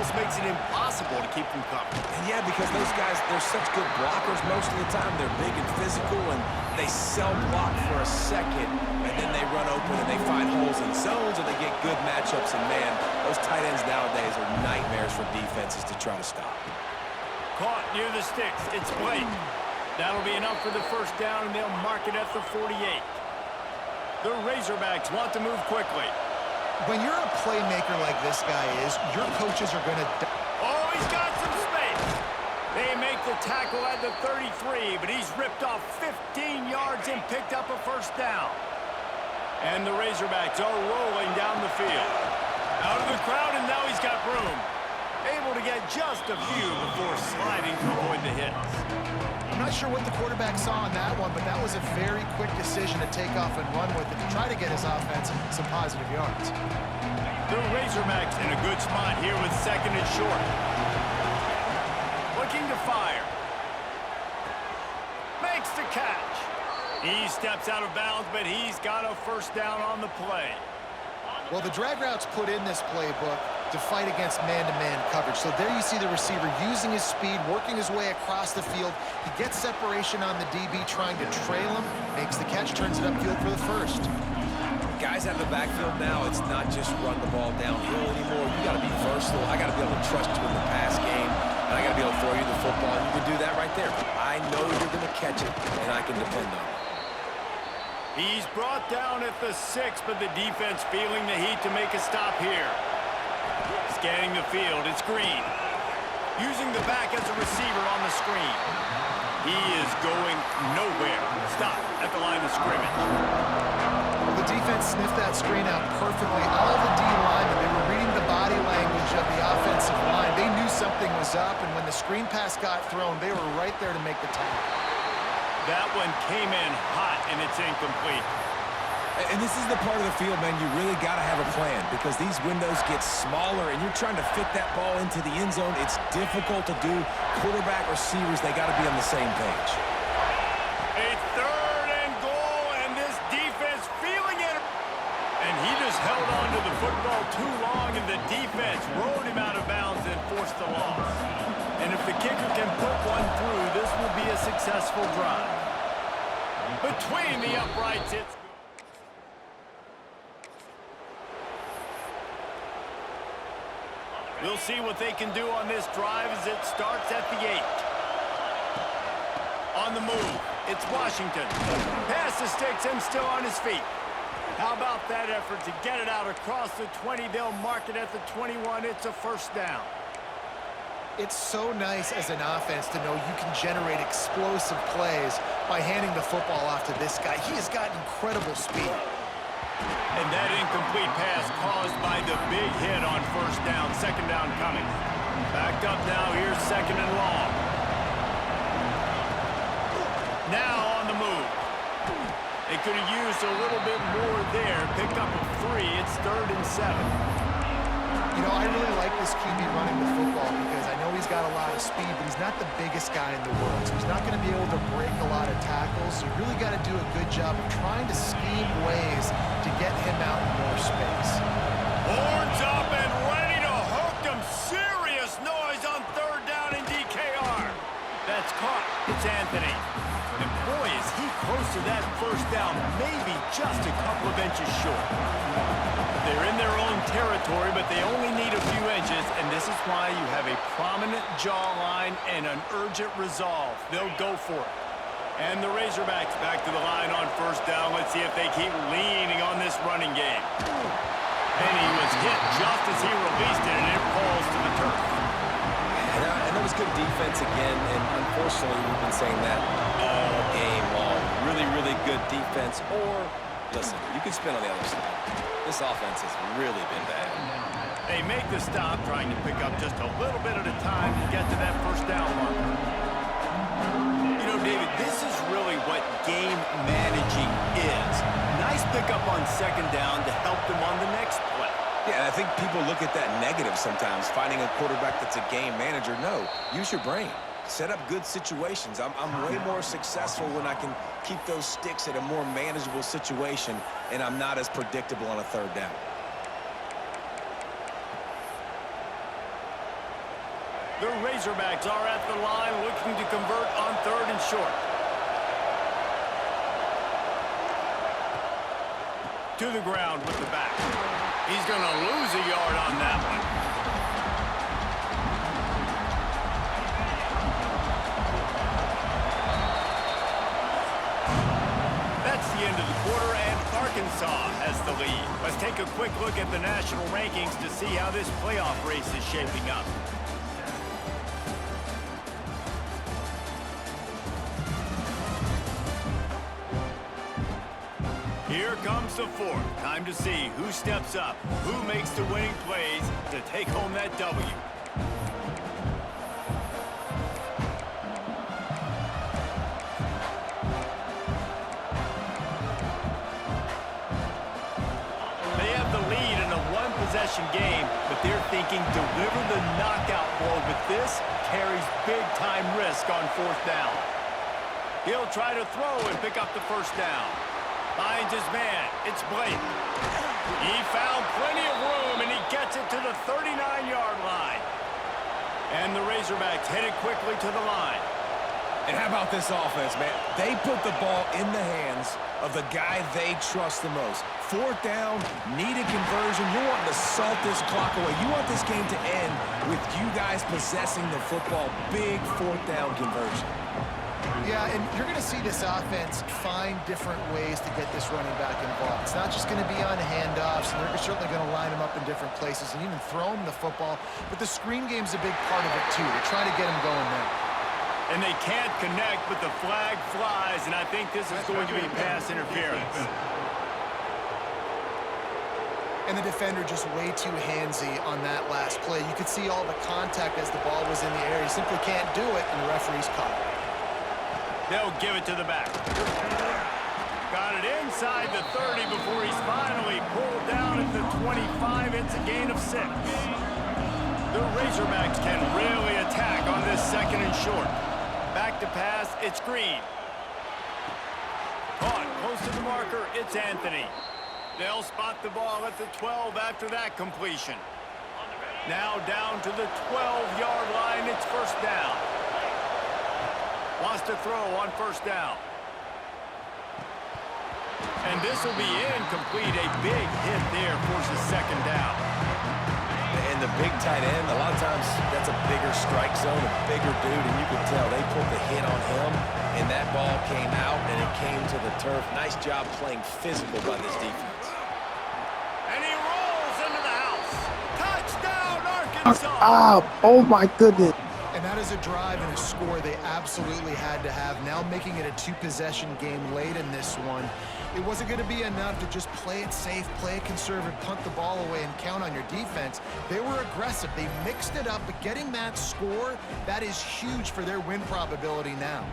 almost makes it impossible to keep them covered. And yeah, because those guys, they're such good blockers most of the time. They're big and physical, and they sell block for a second, and then they run open and they find holes in zones, or they get good matchups. And man, those tight ends nowadays are nightmares for defenses to try to stop. Caught near the sticks. It's Blake. That'll be enough for the first down, and they'll mark it at the 48. The Razorbacks want to move quickly. When you're a playmaker like this guy is, your coaches are going to... Oh, he's got some space. They make the tackle at the 33, but he's ripped off 15 yards and picked up a first down. And the Razorbacks are rolling down the field. Out of the crowd, and now he's got room. Able to get just a few before sliding to avoid the hits. I'm not sure what the quarterback saw on that one, but that was a very quick decision to take off and run with it to try to get his offense some positive yards. The Razorbacks in a good spot here with second and short. Looking to fire. Makes the catch. He steps out of bounds, but he's got a first down on the play. Well, the drag routes put in this playbook to fight against man-to-man coverage. So there you see the receiver using his speed, working his way across the field. He gets separation on the DB trying to trail him, makes the catch, turns it upfield for the first. Guys out of the backfield now, it's not just run the ball downhill anymore. You got to be versatile. I got to be able to trust you in the pass game, and I got to be able to throw you the football. You can do that right there. I know you're going to catch it, and I can depend on it. He's brought down at the 6, but the defense feeling the heat to make a stop here. Scanning the field, it's Green. Using the back as a receiver on the screen. He is going nowhere. Stop at the line of scrimmage. The defense sniffed that screen out perfectly. All the D linemen, they were reading the body language of the offensive line. They knew something was up, and when the screen pass got thrown, they were right there to make the tackle. That one came in hot, and it's incomplete. And this is the part of the field, man, you really got to have a plan because these windows get smaller and you're trying to fit that ball into the end zone. It's difficult to do. Quarterback, receivers, they got to be on the same page. A third and goal, and this defense feeling it. And he just held on to the football too long, and the defense rode him out of bounds and forced the loss. And if the kicker can put one through, this will be a successful drive. Between the uprights, it's... We'll see what they can do on this drive as it starts at the 8. On the move, it's Washington. Pass the sticks and still on his feet. How about that effort to get it out across the 20? They'll mark it at the 21. It's a first down. It's so nice as an offense to know you can generate explosive plays by handing the football off to this guy. He has got incredible speed. And that incomplete pass caused by the big hit on first down. Second down coming. Backed up now. Here's second and long. Now on the move. They could have used a little bit more there. Picked up a 3. It's 3rd and 7. You know, I really like this QB running the football because I know he's got a lot of speed, but he's not the biggest guy in the world. So he's not going to be able to break a lot of tackles. So you really got to do a good job of trying to scheme ways to get him out in more space. Horns up and ready to hook them. Serious noise on third down in DKR. That's caught. It's Anthony. And boy, is he close to that first down. Maybe just a couple of inches short. They're in their own territory, but they only need a few inches, and this is why you have a prominent jawline and an urgent resolve. They'll go for it. And the Razorbacks back to the line on first down. Let's see if they keep leaning on this running game. And he was hit just as he released it, and it falls to the turf. And that was good defense again, and unfortunately we've been saying that all game long. Really, really good defense, or, listen, you can spin on the other side. This offense has really been bad. They make the stop, trying to pick up just a little bit at a time to get to that first down marker. You know, David, this is really what game managing is. Nice pickup on second down to help them on the next play. Yeah, I think people look at that negative sometimes, finding a quarterback that's a game manager. No, use your brain. Set up good situations. I'm way more successful when I can keep those sticks at a more manageable situation, and I'm not as predictable on a third down. The Razorbacks are at the line looking to convert on 3rd and short. To the ground with the back. He's going to lose a yard on that one. That's the end of the quarter, and Arkansas has the lead. Let's take a quick look at the national rankings to see how this playoff race is shaping up. Here comes the fourth. Time to see who steps up, who makes the winning plays to take home that W. They have the lead in a one-possession game, but they're thinking deliver the knockout blow, but this carries big-time risk on 4th down. He'll try to throw and pick up the first down. Finds his man. It's Blake. He found plenty of room, and he gets it to the 39-yard line. And the Razorbacks headed quickly to the line. And how about this offense, man? They put the ball in the hands of the guy they trust the most. 4th down, need a conversion. You want to salt this clock away. You want this game to end with you guys possessing the football. Big 4th down conversion. Yeah, and you're going to see this offense find different ways to get this running back involved. It's not just going to be on handoffs, and they're certainly going to line him up in different places and even throw him the football. But the screen game's a big part of it, too. They're trying to get him going there. And they can't connect, but the flag flies, and I think this is going to be pass interference. And the defender just way too handsy on that last play. You could see all the contact as the ball was in the air. He simply can't do it, and the referee's caught it. They'll give it to the back. Got it inside the 30 before he's finally pulled down at the 25. It's a gain of 6. The Razorbacks can really attack on this 2nd and short. Back to pass, it's Green. Caught close to the marker, it's Anthony. They'll spot the ball at the 12 after that completion. Now down to the 12-yard line, it's 1st down. Wants to throw on 1st down. And this will be incomplete. A big hit there forces 2nd down. And the big tight end, a lot of times that's a bigger strike zone, a bigger dude, and you can tell they put the hit on him, and that ball came out, and it came to the turf. Nice job playing physical by this defense. And he rolls into the house. Touchdown, Arkansas! Oh my goodness. And that is a drive and a score they absolutely had to have. Now making it a 2-possession game late in this one. It wasn't going to be enough to just play it safe, play it conservative, punt the ball away, and count on your defense. They were aggressive. They mixed it up, but getting that score, that is huge for their win probability now.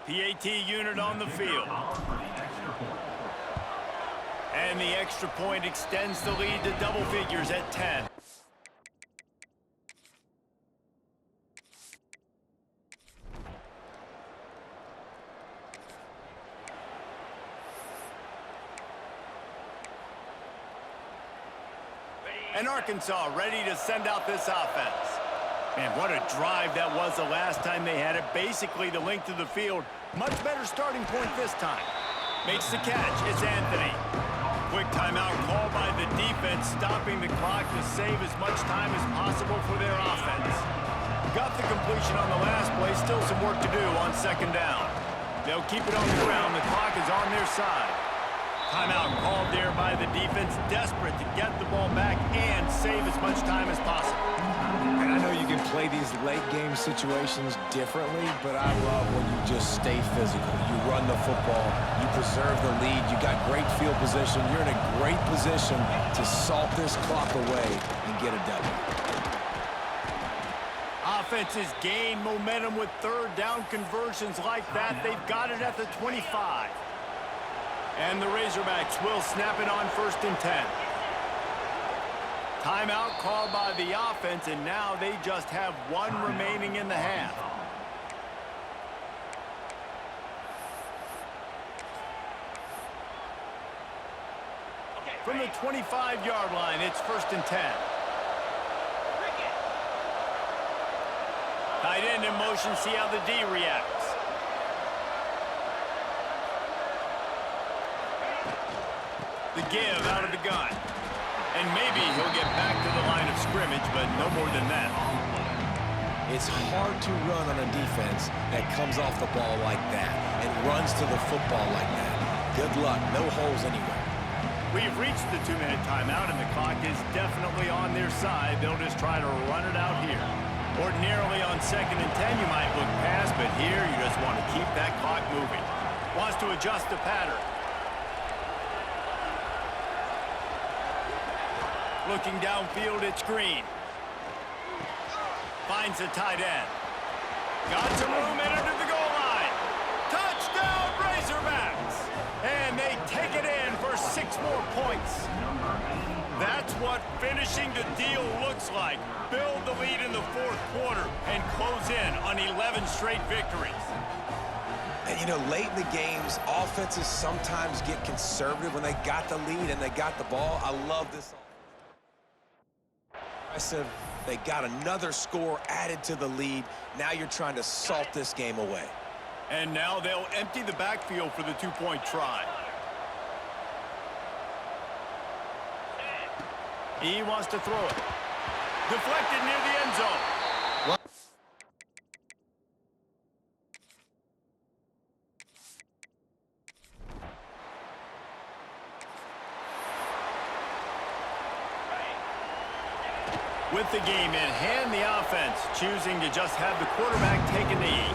PAT unit on the field. And the extra point extends the lead to double figures at 10. And Arkansas ready to send out this offense. Man, what a drive that was the last time they had it. Basically the length of the field. Much better starting point this time. Makes the catch. It's Anthony. Quick timeout called by the defense, stopping the clock to save as much time as possible for their offense. Got the completion on the last play. Still some work to do on 2nd down. They'll keep it on the ground. The clock is on their side. Timeout called there by the defense, desperate to get the ball back and save as much time as possible. And I know you can play these late game situations differently, but I love when you just stay physical. You run the football, you preserve the lead, you got great field position. You're in a great position to salt this clock away and get a W. Offenses gain momentum with 3rd down conversions like that. They've got it at the 25. And the Razorbacks will snap it on 1st and 10. Timeout called by the offense, and now they just have one remaining in the half. From the 25-yard line, it's 1st and 10. Tight end in motion, see how the D reacts. The give out of the gun. And maybe he'll get back to the line of scrimmage, but no more than that. It's hard to run on a defense that comes off the ball like that and runs to the football like that. Good luck. No holes anywhere. We've reached the 2-minute timeout, and the clock is definitely on their side. They'll just try to run it out here. Ordinarily on 2nd and 10, you might look past, but here you just want to keep that clock moving. Wants to adjust the pattern. Looking downfield, it's Green. Finds the tight end. Got some room, headed to the goal line. Touchdown, Razorbacks! And they take it in for 6 more points. That's what finishing the deal looks like. Build the lead in the 4th quarter and close in on 11 straight victories. And, you know, late in the games, offenses sometimes get conservative when they got the lead and they got the ball. I love this. Aggressive. They got another score added to the lead. Now you're trying to salt this game away. And now they'll empty the backfield for the 2-point try. He wants to throw it. Deflected near the end zone. What? With the game in hand, the offense choosing to just have the quarterback take a knee.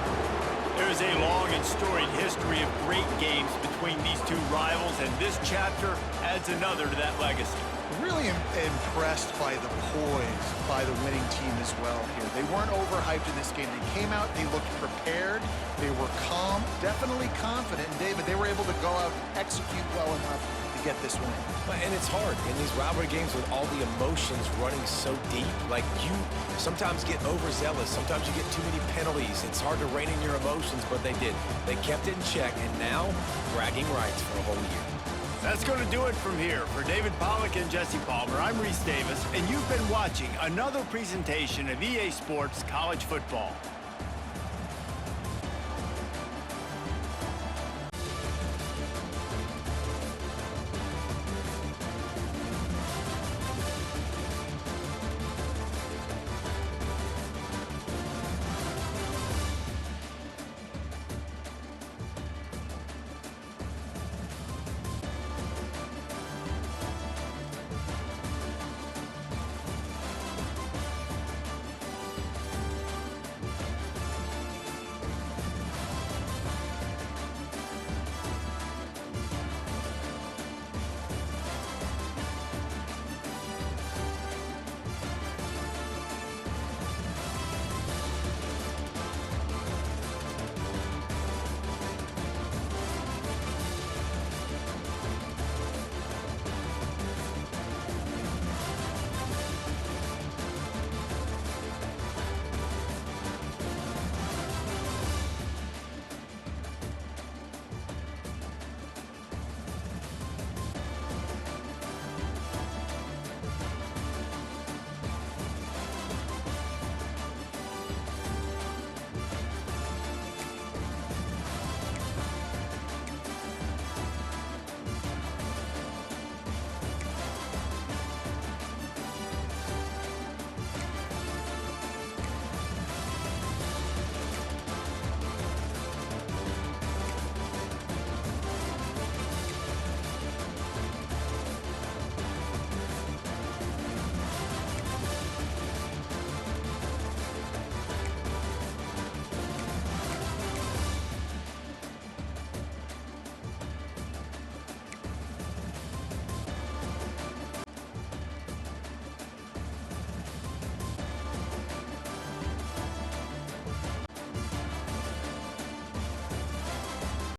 There's a long and storied history of great games between these two rivals, and this chapter adds another to that legacy. Really impressed by the poise by the winning team as well here. They weren't overhyped in this game. They came out, they looked prepared, they were calm, definitely confident. And David, they were able to go out and execute well enough to get this win. And it's hard in these rivalry games with all the emotions running so deep. Like, you sometimes get overzealous. Sometimes you get too many penalties. It's hard to rein in your emotions, but they did. They kept it in check, and now bragging rights for a whole year. That's going to do it from here. For David Pollack and Jesse Palmer, I'm Reese Davis, and you've been watching another presentation of EA Sports College Football.